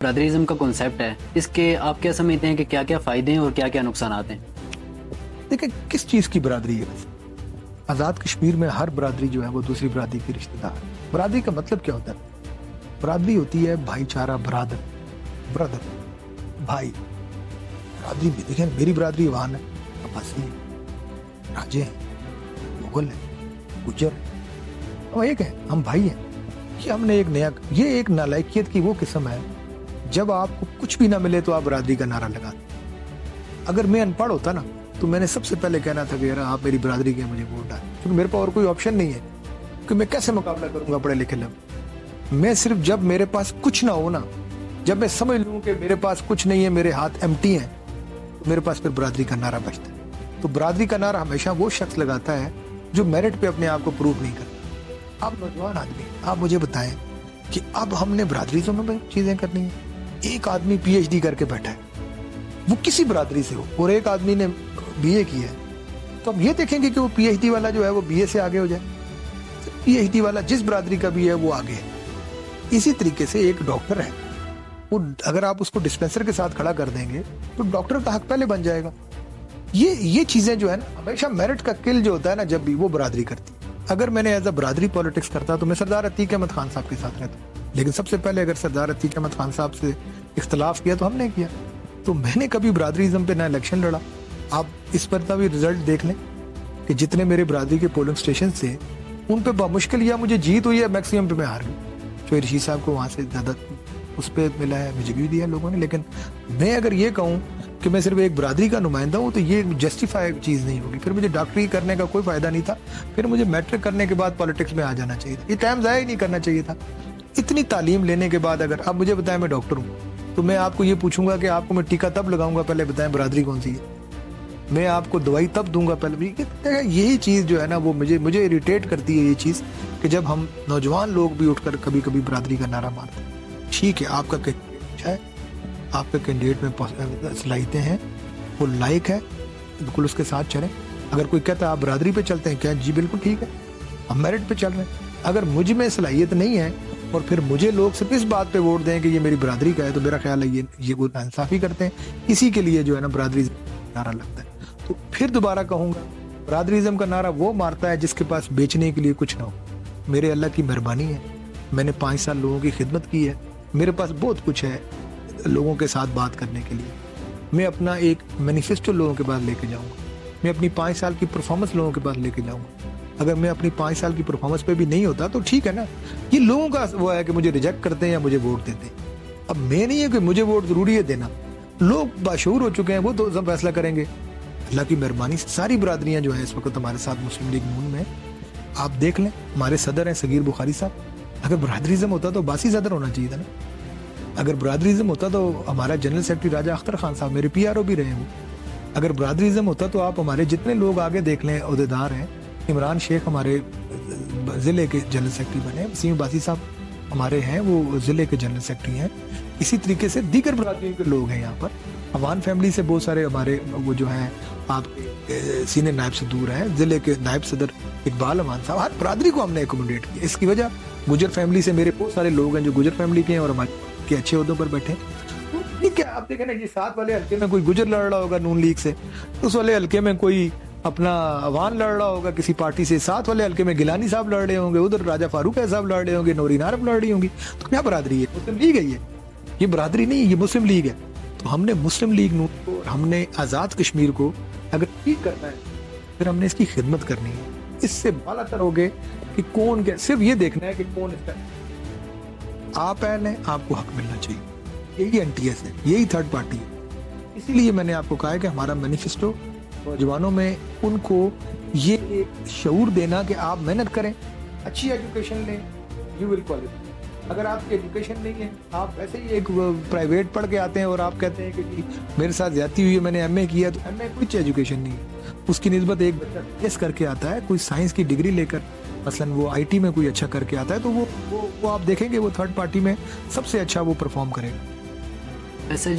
برادریزم کا کانسیپٹ ہے، اس کے آپ کیا سمجھتے ہیں کہ کیا کیا فائدے ہیں اور کیا کیا نقصانات ہیں؟ دیکھیں کس چیز کی برادری ہے ویسے؟ آزاد کشمیر میں ہر برادری جو ہے وہ دوسری برادری کی رشتہ دار ہے۔ برادری کا مطلب کیا ہوتا ہے؟ برادری ہوتی ہے بھائی چارہ، برادر بھائی۔ برادری بھی دیکھیں، میری برادری وان ہے، عباسی ہے، راجے ہیں، مغل ہیں، گجر ہیں، ہم ایک ہیں، ہم بھائی ہیں۔ یہ ہم نے یہ ایک نالائکیت کی وہ قسم ہے، جب آپ کو کچھ بھی نہ ملے تو آپ برادری کا نعرہ لگاتے۔ اگر میں ان پڑھ ہوتا نا تو میں نے سب سے پہلے کہنا تھا کہ یار آپ میری برادری کے مجھے ووٹ ڈالیں، کیونکہ میرے پاس اور کوئی آپشن نہیں ہے کہ میں کیسے مقابلہ کروں گا پڑھے لکھے لوگ۔ میں صرف جب میرے پاس کچھ نہ ہو نا، جب میں سمجھ لوں کہ میرے پاس کچھ نہیں ہے، میرے ہاتھ ایمٹی ہیں، تو میرے پاس پھر برادری کا نعرہ بچتا ہے۔ تو برادری کا نعرہ ہمیشہ وہ شخص لگاتا ہے جو میرٹ پہ اپنے آپ کو پروف نہیں کرتا۔ آپ نوجوان آدمی، آپ مجھے بتائیں کہ اب ہم نے برادریزوں میں چیزیں کرنی ہیں۔ ایک آدمی پی ایچ ڈی کر کے بیٹھا ہے، وہ کسی برادری سے ہو، اور ایک آدمی نے بی اے کیا ہے، تو ہم یہ دیکھیں گے کہ وہ پی ایچ ڈی والا جو ہے وہ بی اے سے آگے ہو جائے۔ پی ایچ ڈی والا جس برادری کا بھی ہے وہ آگے ہے۔ اسی طریقے سے ایک ڈاکٹر ہے، وہ اگر آپ اس کو ڈسپینسر کے ساتھ کھڑا کر دیں گے تو ڈاکٹر کا حق پہلے بن جائے گا۔ یہ چیزیں جو ہے نا، ہمیشہ میرٹ کا کل جو ہوتا ہے نا، جب بھی وہ برادری کرتی۔ اگر میں نے ایز اے برادری پالیٹکس کرتا تو میں سردار عتیق احمد خان صاحب کے ساتھ رہتا، لیکن سب سے پہلے اگر سردار عتیق احمد خان صاحب سے اختلاف کیا تو ہم نے کیا، تو میں نے کبھی برادریزم پہ نہ الیکشن لڑا۔ آپ اس پر بھی رزلٹ دیکھ لیں کہ جتنے میرے برادری کے پولنگ سٹیشن سے ان پہ بمشکل یا مجھے جیت ہوئی ہے، میکسیمم پہ میں ہار گئی۔ شویر رشید صاحب کو وہاں سے زیادہ اس پہ ملا ہے، مجھے بھی دیا لوگوں نے۔ لیکن میں اگر یہ کہوں کہ میں صرف ایک برادری کا نمائندہ ہوں تو یہ جسٹیفائی چیز نہیں ہوگی۔ پھر مجھے ڈاکٹری کرنے کا کوئی فائدہ نہیں تھا، پھر مجھے میٹرک کرنے کے بعد پالیٹکس میں آ جانا چاہیے تھا، یہ ٹائم ضائع ہی نہیں کرنا چاہیے تھا۔ اتنی تعلیم لینے کے بعد اگر آپ مجھے بتائیں میں ڈاکٹر ہوں تو میں آپ کو یہ پوچھوں گا کہ آپ کو میں ٹیکہ تب لگاؤں گا، پہلے بتائیں برادری کون سی ہے، میں آپ کو دوائی تب دوں گا پہلے۔ یہی چیز جو ہے نا وہ مجھے اریٹیٹ کرتی ہے، یہ چیز کہ جب ہم نوجوان لوگ بھی اٹھ کر کبھی کبھی برادری کا نعرہ مارتے ہیں۔ ٹھیک ہے، آپ کا کینڈیڈیٹ اچھا ہے، آپ کے کینڈیڈیٹ میں صلاحیتیں ہیں، وہ لائق ہے، بالکل اس کے ساتھ چلیں۔ اگر کوئی کہتا ہے آپ برادری پہ چلتے ہیں، کیا جی بالکل ٹھیک ہے، ہم میرٹ پہ چل رہے ہیں۔ اگر مجھ میں صلاحیت نہیں ہے اور پھر مجھے لوگ صرف اس بات پہ ووٹ دیں کہ یہ میری برادری کا ہے، تو میرا خیال ہے یہ کوئی انصافی کرتے ہیں۔ اسی کے لیے جو ہے نا برادری نعرہ لگتا ہے۔ تو پھر دوبارہ کہوں گا، برادریزم کا نعرہ وہ مارتا ہے جس کے پاس بیچنے کے لیے کچھ نہ ہو۔ میرے اللہ کی مہربانی ہے، میں نے 5 سال لوگوں کی خدمت کی ہے، میرے پاس بہت کچھ ہے لوگوں کے ساتھ بات کرنے کے لیے۔ میں اپنا ایک مینیفیسٹو لوگوں کے پاس لے کے جاؤں گا، میں اپنی 5 سال کی پرفارمنس لوگوں کے پاس لے کے جاؤں گا۔ اگر میں اپنی 5 سال کی پرفارمنس پہ بھی نہیں ہوتا تو ٹھیک ہے نا، یہ لوگوں کا وہ ہے کہ مجھے ریجیکٹ کرتے ہیں یا مجھے ووٹ دیتے ہیں۔ اب میں نہیں ہے کہ مجھے ووٹ ضروری ہے دینا، لوگ باشعور ہو چکے ہیں، وہ تو فیصلہ کریں گے۔ اللہ کی مہربانی سے ساری برادریاں جو ہیں اس وقت ہمارے ساتھ مسلم لیگ نون میں، آپ دیکھ لیں ہمارے صدر ہیں صغیر بخاری صاحب۔ اگر برادریزم ہوتا تو باسی صدر ہونا چاہیے تھا نا، اگر برادریزم ہوتا تو ہمارا جنرل سیکرٹری راجہ اختر خان صاحب میرے پی آر او بھی رہے ہیں۔ اگر برادریزم ہوتا تو آپ ہمارے جتنے لوگ آگے دیکھ لیں عہدیدار ہیں، عمران شیخ ہمارے ضلع کے جنرل سیکرٹری بنے، وسیم عباسی صاحب ہمارے ہیں وہ ضلع کے جنرل سیکرٹری ہیں۔ اسی طریقے سے دیگر برادریوں کے لوگ ہیں یہاں پر، عوان فیملی سے بہت سارے ہمارے وہ جو ہیں آپ سینئر نائب سے دور ہیں، ضلع کے نائب صدر اقبال امان صاحب، ہر برادری کو ہم نے ایکوموڈیٹ کیا۔ اس کی وجہ گجر فیملی سے میرے بہت سارے لوگ ہیں جو گجر فیملی کے ہیں اور ہمارے کے اچھے عہدوں پر بیٹھے ہیں۔ ٹھیک ہے، آپ دیکھیں نا، یہ 7 والے حلقے میں کوئی گجر لڑ رہا ہوگا نون لیگ سے، اس والے حلقے میں کوئی اپنا عوان لڑ رہا ہوگا کسی پارٹی سے، 7 والے حلقے میں گیلانی صاحب لڑ رہے ہوں گے، ادھر راجہ فاروق صاحب لڑ رہے ہوں گے، نورین عرب لڑ رہی ہوں گی۔ تو کیا برادری ہے؟ مسلم لیگ ہے یہ برادری نہیں، یہ مسلم لیگ ہے۔ تو ہم نے مسلم لیگ نون کو، ہم نے آزاد کشمیر کو اگر ٹھیک کرنا ہے پھر ہم نے اس کی خدمت کرنی ہے۔ اس سے بالا تر ہو گئے کہ کون کیا، صرف یہ دیکھنا ہے کہ کون اس کا آپ ہیں، آپ کو حق ملنا چاہیے۔ یہی این ٹی ایس ہے، یہی تھرڈ پارٹی ہے۔ اسی لیے میں نے آپ کو کہا ہے کہ ہمارا مینیفیسٹو نوجوانوں میں ان کو یہ ایک شعور دینا کہ آپ محنت کریں، اچھی ایجوکیشن لیں، یو ول کوالیفائی۔ اگر آپ کی ایجوکیشن نہیں ہے، آپ ایسے ہی ایک پرائیویٹ پڑھ کے آتے ہیں اور آپ کہتے ہیں کہ جی میرے ساتھ زیادتی ہوئی ہے، میں نے ایم اے کیا، تو ایم اے کچھ ایجوکیشن نہیں ہے، اس کی نسبت ایک بچہ ایس کر کے آتا ہے، کوئی سائنس کی ڈگری لے کر، مثلاً وہ آئی ٹی میں کوئی اچھا کر کے آتا ہے، تو وہ آپ دیکھیں گے وہ تھرڈ پارٹی میں سب سے اچھا وہ پرفارم کرے گا۔ ایسا جی